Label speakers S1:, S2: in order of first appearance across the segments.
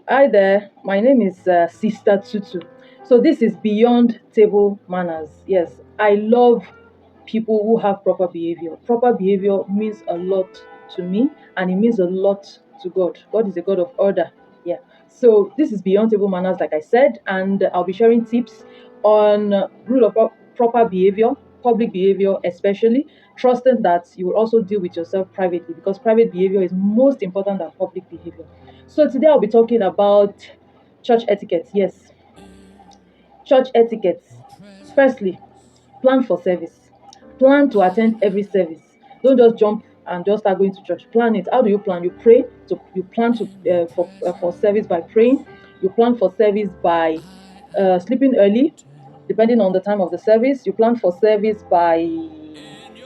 S1: Hi there, my name is Sister Tutu. So this is Beyond Table Manners. Yes, I love people who have proper behavior. Proper behavior means a lot to me and it means a lot to God. God is a God of order. Yeah. So this is Beyond Table Manners, like I said, and I'll be sharing tips on rule of proper behavior, public behavior especially, trusting that you will also deal with yourself privately because private behavior is most important than public behavior. So today I'll be talking about church etiquette. Yes, church etiquette. Firstly, plan for service. Plan to attend every service. Don't just jump and just start going to church. Plan it. How do you plan? You pray. You plan to for service by praying. You plan for service by sleeping early, depending on the time of the service. You plan for service by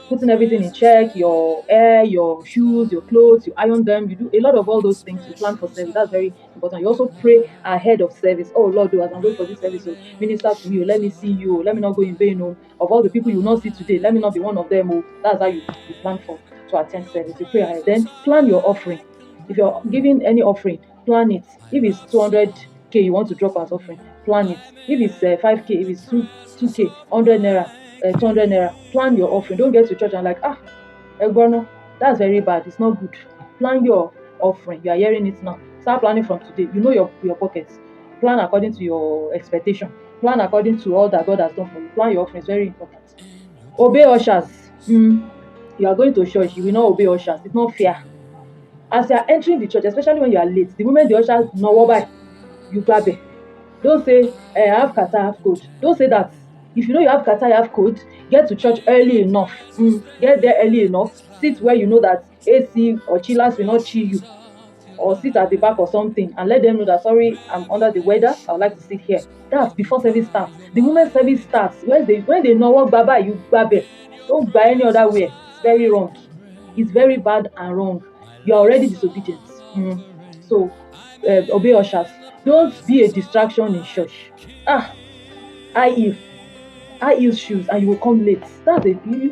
S1: putting everything in check, your hair, your shoes, your clothes, you iron them, you do a lot of all those things. You plan for service. That's very important. You also pray ahead of service. Oh Lord, as I'm going for this service, so minister to me, let me see you, let me not go in vain. Of all the people you will not see today, let me not be one of them. That's how you plan for to attend service. You pray ahead. Then plan your offering. If you're giving any offering, plan it. If it's 200k you want to drop as offering, plan it. If it's 5k, if it's 2k, 100 naira, 200 naira, plan your offering. Don't get to church and Egbono, that's very bad. It's not good. Plan your offering. You are hearing it now. Start planning from today. You know your pockets. Plan according to your expectation. Plan according to all that God has done for you. Plan your offering. It's very important. Obey ushers. You are going to church. You will not obey ushers. It's not fair. As you are entering the church, especially when you are late, the moment the ushers know by, you grab it. Don't say, I have kata, I have cold. Don't say that. If you know you have kata, you have cold, get to church early enough. Get there early enough. Sit where you know that AC or chillers will not chill you. Or sit at the back or something and let them know that, sorry, I'm under the weather. I would like to sit here. That's before service starts. The moment service starts, when they know what baba, you grab it. Don't buy any other way. It's very wrong. It's very bad and wrong. You are already disobedient. So obey ushers. Don't be a distraction in church. High heel, high heel shoes, and you will come late.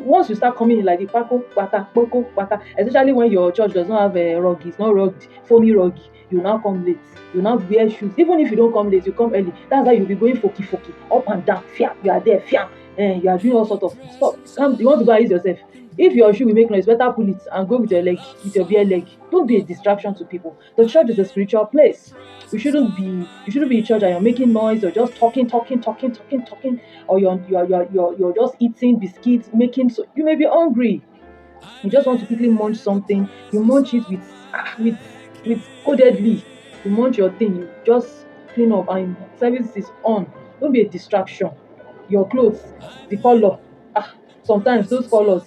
S1: Once you start coming in like the pako pata, especially when your church does not have a rug, it's not rugged, foamy rug, you now come late. You now wear shoes. Even if you don't come late, you come early. That's how you'll be going foki up and down. Fiam, you are there, fiam, and you are doing all sort of stuff. You want to go and ease yourself. If your shoe will make noise, better pull it and go with your leg, with your bare leg. Don't be a distraction to people. The church is a spiritual place. You shouldn't be in church and you're making noise or just talking, or you're just eating biscuits, making, so you may be hungry. You just want to quickly munch something. You munch it with codedly. You munch your thing. You just clean up and service is on. Don't be a distraction. Your clothes, the color. Sometimes those colors.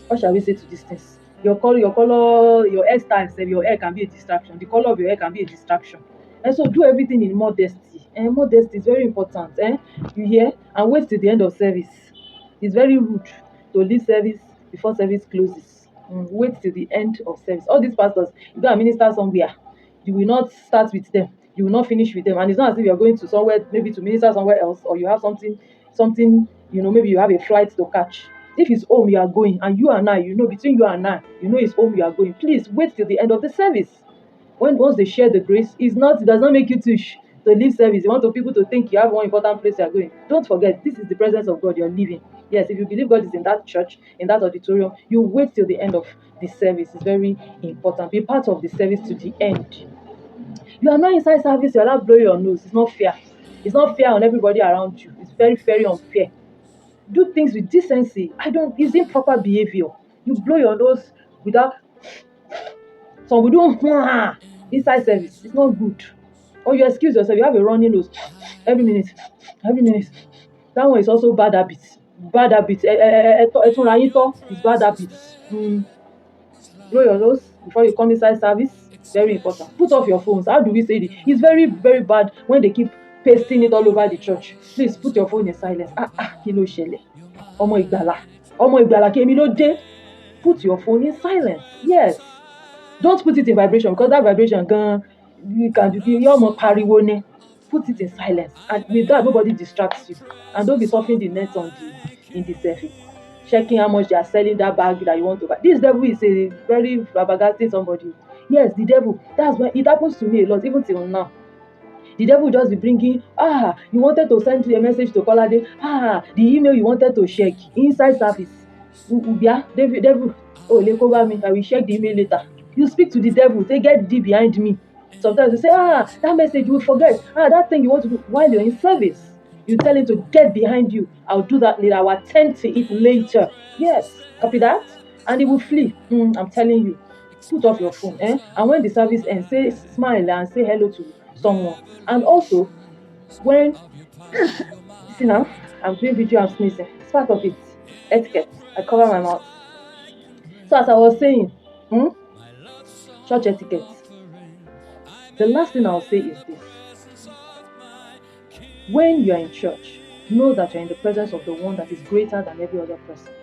S1: What shall we say to these things? Your hairstyle, your hair can be a distraction. The color of your hair can be a distraction. And so do everything in modesty. And modesty is very important. You hear? And wait till the end of service. It's very rude to leave service before service closes. Wait till the end of service. All these pastors, you go and minister somewhere, you will not start with them. You will not finish with them. And it's not as if you're going to somewhere, maybe to minister somewhere else, or you have something, maybe you have a flight to catch. If it's home you are going, and you and I, between you and I, it's home you are going, please wait till the end of the service. Once they share the grace, it does not make you to leave service. You want people to think you have one important place you are going. Don't forget, this is the presence of God you're leaving. Yes, if you believe God is in that church, in that auditorium, you wait till the end of the service. It's very important. Be part of the service to the end. You are not inside service, you're not blowing your nose. It's not fair. It's not fair on everybody around you. It's very, very unfair. Do things with decency. It's improper behavior. You blow your nose without, some will do inside service. It's not good. Or you excuse yourself, you have a running nose every minute. That one is also bad habits. Bad habits. It's bad habits. Blow your nose before you come inside service. Very important. Put off your phones. How do we say it? It's very, very bad when they keep pasting it all over the church. Please put your phone in silence. Kí ló ṣẹlẹ̀? Ọmọ ìgbàlà kèmi ló dé. Put your phone in silence. Yes. Don't put it in vibration, because that vibration you're more pariwo ni. Put it in silence, and with that nobody distracts you. And don't be surfing the net in the surface, checking how much they are selling that bag that you want to buy. This devil is a very flabbergasting somebody. Yes, the devil. That's why it happens to me a lot, even till now. The devil just be bringing, you wanted to send a message to Kolade, the email you wanted to check inside service. Yeah, devil, oh, let cover me, I will check the email later. You speak to the devil, they get deep behind me. Sometimes you say, that message you will forget, that thing you want to do while you're in service. You tell him to get behind you. I'll do that later. I'll attend to it later. Yes, copy that? And he will flee. I'm telling you. Put off your phone, and when the service ends, smile and say hello to someone. And also, when see now, I'm doing video, I'm sneezing. It's part of it. Etiquette. I cover my mouth. So as I was saying, church etiquette. The last thing I'll say is this: when you are in church, know that you're in the presence of the one that is greater than every other person.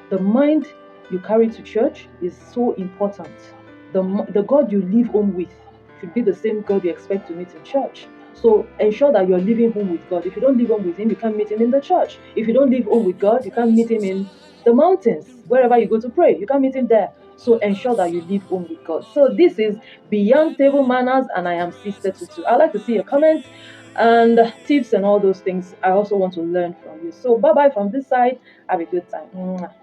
S1: The mind you carry to church is so important. The God you live home with should be the same God you expect to meet in church. So ensure that you're living home with God. If you don't live home with Him, you can't meet Him in the church. If you don't live home with God, you can't meet Him in the mountains. Wherever you go to pray, you can't meet Him there. So ensure that you live home with God. So this is Beyond Table Manners, and I am Sister Tutu. I'd like to see your comments and tips and all those things. I also want to learn from you. So bye bye from this side. Have a good time. Mwah.